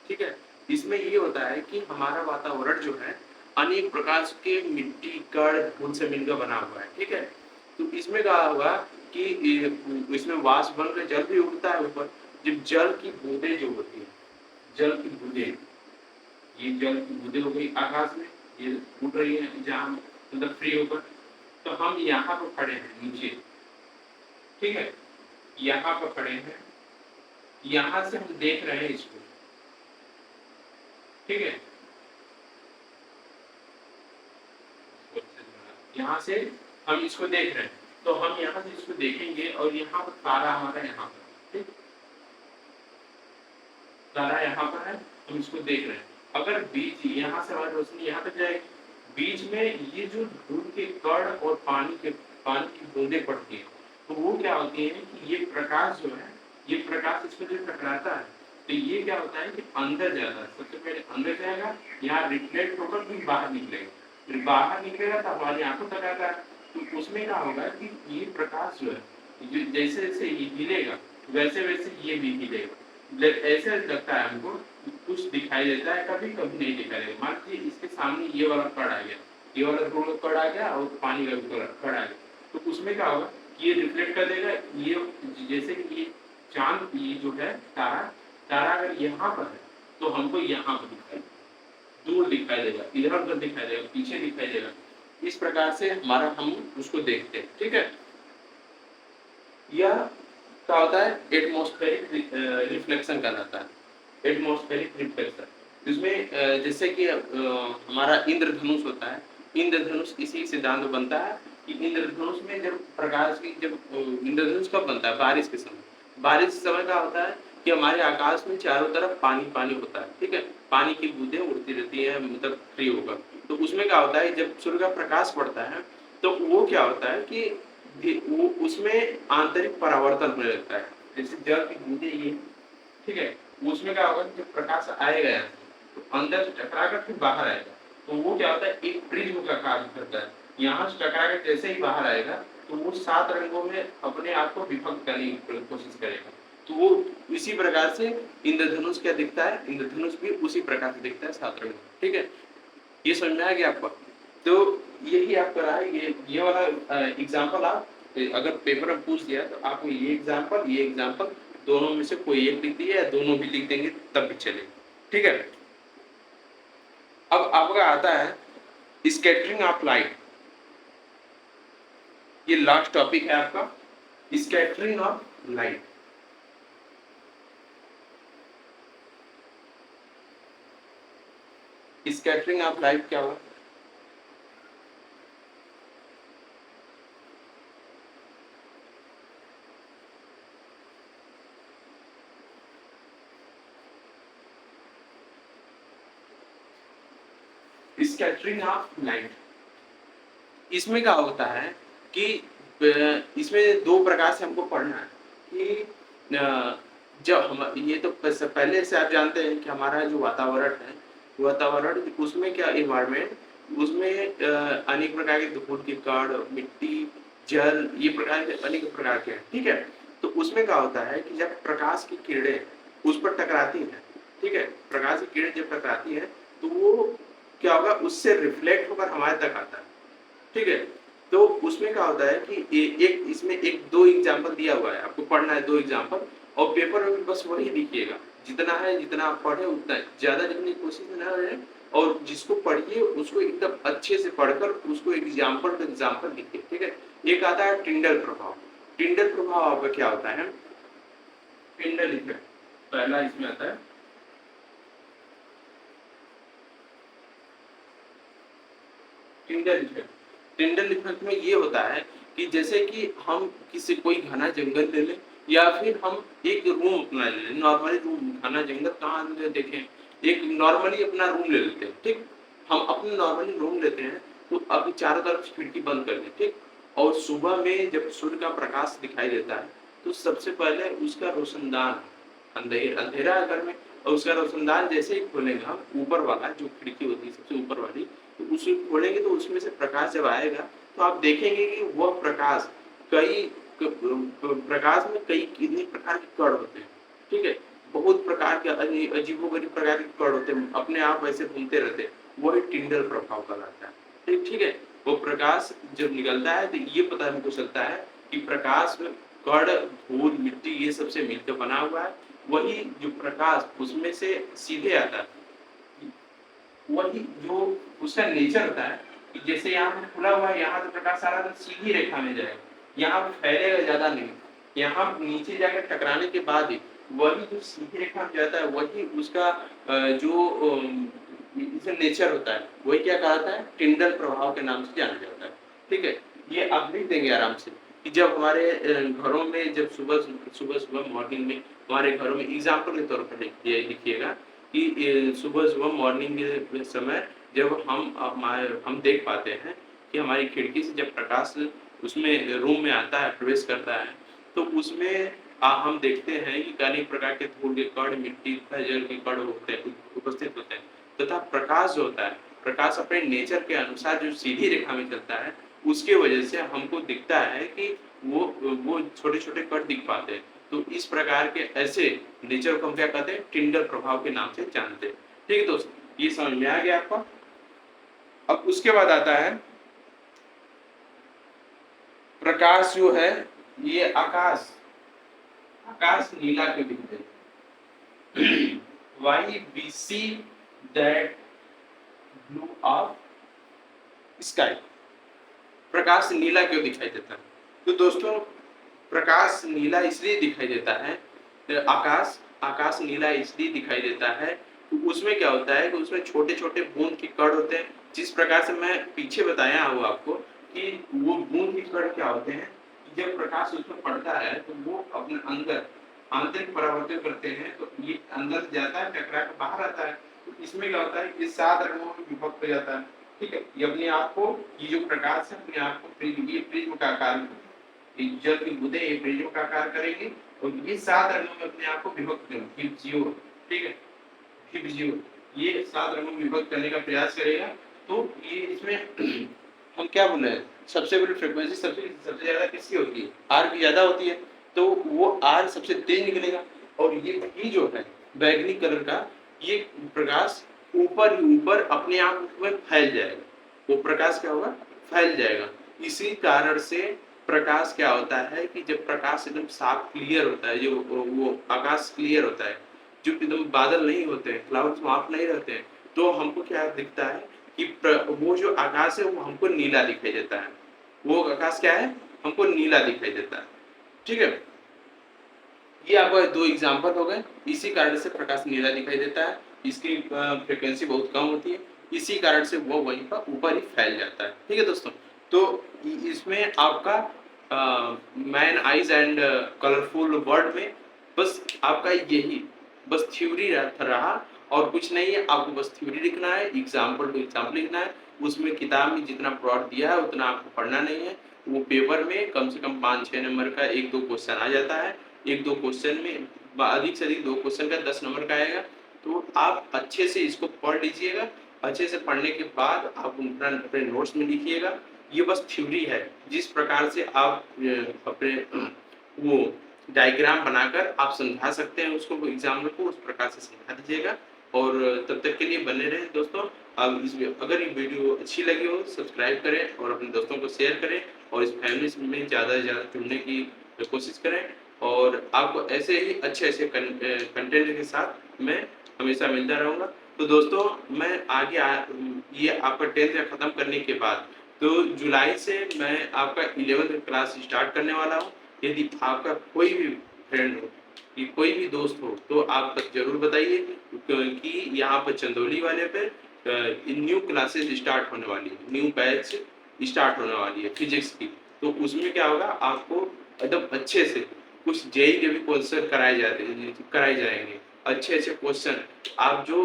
Speaker 1: ठीक है। इसमें ये होता है कि हमारा वातावरण जो है अनेक प्रकार के मिट्टी कण धूल से मिलकर बना हुआ है, ठीक है। तो इसमें क्या होगा कि इसमें वाष्प बनकर जल भी उड़ता है ऊपर। जब जल की बूंदें जो होती है, जल की बूंदें, ये जल की बूंदें हो गई आकाश में, ये उड़ रही है जहाँ मतलब फ्री होकर, तो हम यहाँ पर खड़े हैं नीचे, ठीक है, यहाँ पर खड़े हैं, यहाँ से हम देख रहे हैं इसको, ठीक है। यहाँ से हम इसको देख रहे हैं, तो हम यहाँ से इसको देखेंगे और यहाँ पर तारा हमारा यहाँ पर, ठीक, तारा यहाँ पर है, हम इसको देख रहे हैं। अगर बीच यहाँ से हमारी रोशनी यहाँ तक जाएगी, बीच में ये जो धूल के कण और पानी की बूंदें पड़ती है, तो वो क्या होती है कि ये प्रकाश जो है, ये प्रकाश इसमें जो टकराता है, तो ये क्या होता है कि अंदर जाता है, सबसे पहले अंदर जाएगा, यहाँ रिफ्लेक्ट होकर फिर बाहर निकलेगा, बाहर निकलेगा तो हमारी आंखों तक आता है। तो उसमें क्या होगा कि ये प्रकाश जो है, जैसे जैसे ये हिलेगा वैसे वैसे ये भी हिलेगा। ऐसे लगता है हमको कुछ दिखाई देता है, कभी कभी नहीं दिखाई देगा। मान लीजिए इसके सामने ये वाला कड़ आ गया, ये वाला रोड कड़ आ गया और पानी का भी कड़ आ गया, तो उसमें क्या होगा कि ये रिफ्लेक्ट कर देगा। ये जैसे कि ये चांद, ये जो है तारा, तारा अगर यहाँ पर है तो हमको यहाँ पर दिखाई देगा, दूर दिखाई देगा, इधर उधर दिखाई देगा, पीछे दिखाई देगा। इस प्रकार से हमारा हम उसको देखते हैं। ठीक है, यह क्या होता है, एटमॉस्फेरिक रिफ्लेक्शन कहलाता है। एटमॉस्फेरिक रिफ्लेक्शन इसमें जैसे कि हमारा इंद्रधनुष होता है, इंद्रधनुष इसी सिद्धांत में बनता है कि इंद्रधनुष में जब प्रकाश की, जब इंद्रधनुष कब बनता है, बारिश के समय। बारिश के समय क्या होता है कि हमारे आकाश में चारों तरफ पानी पानी होता है। ठीक है, पानी की बूंदें उड़ती रहती है, मतलब फ्री होकर। तो उसमें क्या होता है, जब सूर्य का प्रकाश पड़ता है तो वो क्या होता है कि वो उसमें आंतरिक परावर्तन होने लगता है। जैसे जल की बूंदे ये, ठीक है, उसमें क्या होगा, जब प्रकाश आएगा तो अंदर से टकरा कर फिर बाहर आएगा, तो वो क्या होता है, एक प्रिज्म का कार्य करता है। यहाँ से टकरा कर जैसे ही बाहर आएगा तो वो 7 रंगों में अपने आप को विभक्त करने की कोशिश करेगा। तो वो इसी प्रकार से इंद्रधनुष क्या दिखता है, इंद्रधनुष भी उसी प्रकार से दिखता है 7 रंगों। ठीक है, ये समझ में आ गया आपको। तो यही आपका रहा है, ये वाला एग्जांपल आप अगर पेपर में पूछ दिया तो आपको ये एग्जांपल दोनों में से कोई एक लिख दिया या दोनों भी लिख देंगे तब भी चलेगा। ठीक है, अब आपका आता है स्कैटरिंग ऑफ लाइट। ये लास्ट टॉपिक है आपका, scattering of light. Scattering of light क्या हुआ, स्कैटरिंग ऑफ लाइट, इसमें क्या होता है कि इसमें 2 प्रकार से हमको पढ़ना है कि जब हम, ये तो पहले से आप जानते हैं कि हमारा जो वातावरण है, वातावरण उसमें क्या इन्वायरमेंट, उसमें अनेक प्रकार के धूल के कण, मिट्टी, जल, ये प्रकार के अनेक प्रकार के हैं। ठीक है, तो उसमें क्या होता है कि जब प्रकाश की किरणें उस पर टकराती हैं, ठीक है, प्रकाश की किरणें जब टकराती है तो वो क्या होगा, उससे रिफ्लेक्ट होकर हमारे तक आता है। ठीक है, तो उसमें क्या होता है कि एक इसमें एक 2 एग्जांपल दिया हुआ है, आपको पढ़ना है 2 एग्जांपल, और पेपर में बस वही लिखिएगा, जितना है जितना आप पढ़े उतना है, ज्यादा लिखने की कोशिश ना करें, और जिसको पढ़िए उसको एकदम अच्छे से पढ़कर उसको एग्जांपल टू एग्जांपल लिखिए। ठीक है, एक आता है टिंडल प्रभाव। टिंडल प्रभाव आपका क्या होता है, टिंडल इफेक्ट पहला इसमें आता है। टिंडल इफेक्ट, टिंडल इफेक्ट में ये होता है कि जैसे कि हम किसी कोई घना जंगल ले लें या फिर हम एक रूम अपना ले लें, नॉर्मली रूम, घना जंगल कहाँ देखें, एक नॉर्मली अपना रूम ले लेते हैं। ठीक, हम अपने नॉर्मली रूम लेते हैं तो अभी चारों तरफ खिड़की बंद कर दें। ठीक, और सुबह में जब सूर्य का प्रकाश दिखाई देता है तो सबसे पहले उसका रोशनदान, अंधेरा है घर में, और उसका रोशनदान जैसे ही खोलेगा, ऊपर वाला जो खिड़की होती है सबसे ऊपर वाली, तो उसे खोलेंगे तो उसमें से प्रकाश जब आएगा तो आप देखेंगे कि वह प्रकाश प्रकाश में कई कितने प्रकार के कण होते हैं। ठीक है, बहुत प्रकार के अजीबोगरीब प्रकार के कण होते हैं, अपने आप ऐसे घूमते रहते हैं, वही टिंडल प्रभाव कहलाता है। ठीक है, वो प्रकाश जब निकलता है तो ये पता हमको चलता है कि प्रकाश में कण, धूल, मिट्टी ये सबसे मिलकर बना हुआ है। वही जो प्रकाश उसमें से सीधे आता है, वही जो उसका नेचर होता है कि जैसे यहाँ पे खुला हुआ है, यहाँ से प्रकाश आ रहा है तो सीधी रेखा में जाएगा, यहाँ पे फैलेगा ज्यादा नहीं, यहाँ नीचे जाकर टकराने के बाद ही वही जो सीधी रेखा में जाता है वही उसका जो नेचर होता है, वही क्या कहलाता है, टिंडल प्रभाव के नाम से जाना जाता है। ठीक है, ये आप लिख देंगे आराम से कि जब हमारे घरों में जब सुबह मॉर्निंग में हमारे घरों में एग्जाम्पल के तौर पर लिखिएगा कि सुबह मॉर्निंग के समय जब हम देख पाते हैं कि हमारी खिड़की से जब प्रकाश उसमें रूम में आता है, प्रवेश करता है, तो उसमें हम देखते हैं कि अनेक प्रकार के धूल के कण, मिट्टी, जल के कण होते हैं, उपस्थित होते हैं। तथा प्रकाश जो होता है, प्रकाश अपने नेचर के अनुसार जो सीधी रेखा में चलता है, उसके वजह से हमको दिखता है कि वो छोटे-छोटे कण दिख पाते हैं। तो इस प्रकार के ऐसे नेचर को हम क्या कहते हैं, टिंडल प्रभाव के नाम से जानते हैं। ठीक है दोस्तों, ये समझ में आ गया आपको। अब उसके बाद आता है प्रकाश जो है, ये आकाश आकाश नीला क्यों दिखता है? Why we see that blue of sky? प्रकाश नीला क्यों दिखाई देता है? तो दोस्तों, प्रकाश नीला इसलिए दिखाई देता है, आकाश नीला इसलिए दिखाई देता है, तो उसमें क्या होता है कि उसमें छोटे-छोटे बूंद के कण होते हैं। जिस प्रकार से मैं पीछे बताया हूँ आपको कि वो बूंद के कण क्या होते हैं, जब प्रकाश उसमें पड़ता है तो वो अपने अंदर आंतरिक परावर्तित करते हैं, तो ये अंदर जाता है, टकरा के बाहर आता है। तो इसमें क्या होता है, ये 7 रंगों में विभक्त हो जाता है। ठीक है, ये अपने आप को, ये जो प्रकाश है अपने आप को प्रिज्म का आकार में, जल की बूंदें ये प्रिज्म का आकार करेंगे और ये 7 रंगों में अपने आप को विभक्त करेंगे। ठीक है, ये 7 रंगों में विभक्त करने का प्रयास करेगा। तो ये इसमें हम क्या बोल रहे हैं, सबसे बड़ी फ्रीक्वेंसी सबसे ज्यादा किसकी होती है, आर की ज्यादा होती है, तो वो आर सबसे तेज निकलेगा। और ये जो है बैगनी कलर का, ये प्रकाश ऊपर ही ऊपर अपने आप में फैल जाएगा। वो प्रकाश क्या होगा, फैल जाएगा। इसी कारण से प्रकाश क्या होता है कि जब प्रकाश एकदम साफ क्लियर होता है, जो वो आकाश क्लियर होता है, जो एकदम बादल नहीं होते हैं, क्लाउड्स वहाँ नहीं रहते हैं, तो हमको क्या दिखता है कि वो जो आकाश है वो हमको नीला दिखाई देता है। वो आकाश क्या है, हमको नीला दिखाई देता है। ठीक है, ये आपको 2 एग्जांपल हो गए। इसी कारण से प्रकाश नीला दिखाई देता है, इसकी फ्रीक्वेंसी बहुत कम होती है, इसी कारण से वो वहीं पर ऊपर ही फैल जाता है। ठीक है दोस्तों, तो इसमें आपका man eyes and colourful world में बस आपका यही बस थ्योरी रहा और कुछ नहीं है। आपको बस थ्योरी लिखना है, एग्जाम्पल टू एग्जाम्पल लिखना है। उसमें किताब में जितना प्लॉट दिया है उतना आपको पढ़ना नहीं है। वो पेपर में कम से कम 5-6 नंबर का 1-2 क्वेश्चन आ जाता है। 1-2 क्वेश्चन में अधिक से अधिक 2 क्वेश्चन का 10 नंबर का आएगा। तो आप अच्छे से इसको पढ़ लीजिएगा। अच्छे से पढ़ने के बाद आप अपने नोट्स में लिखिएगा। ये बस थ्योरी है। जिस प्रकार से आप अपने वो डायग्राम बनाकर आप समझा सकते हैं उसको, एग्जाम्पल को उस प्रकार से समझा दीजिएगा। और तब तक के लिए बने रहें दोस्तों। अब अगर ये वीडियो अच्छी लगी हो, सब्सक्राइब करें और अपने दोस्तों को शेयर करें और इस फैमिली में ज़्यादा से ज़्यादा जुड़ने की कोशिश करें। और आपको ऐसे ही अच्छे कंटेंट के साथ मैं हमेशा मिलता रहूँगा। तो दोस्तों, मैं ये आपका 10th खत्म करने के बाद तो जुलाई से मैं आपका 11th क्लास स्टार्ट करने वाला हूँ। यदि आपका कोई भी फ्रेंड हो कि कोई भी दोस्त हो तो आप तक जरूर बताइए कि यहाँ पर चंदौली वाले पे न्यू क्लासेस स्टार्ट होने वाली है, न्यू बैच स्टार्ट होने वाली है फिजिक्स की। तो उसमें क्या होगा, आपको एकदम अच्छे से कुछ जेई के भी क्वेश्चन कराए जाएंगे। अच्छे क्वेश्चन आप जो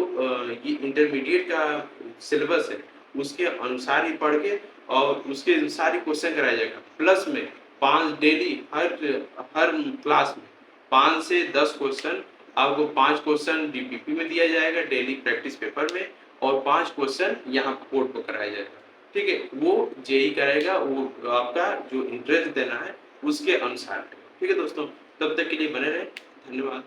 Speaker 1: ये इंटरमीडिएट का सिलेबस है उसके अनुसार ही पढ़ के और उसके अनुसार ही क्वेश्चन कराया जाएगा। प्लस में 5 डेली हर क्लास में 5 से 10 क्वेश्चन आपको 5 क्वेश्चन डीपीपी में दिया जाएगा डेली प्रैक्टिस पेपर में और 5 क्वेश्चन यहाँ बोर्ड को कराया जाएगा। ठीक है, वो जेई करेगा, वो आपका जो इंटरेस्ट देना है उसके अनुसार है। ठीक है दोस्तों, तब तक के लिए बने रहे। धन्यवाद।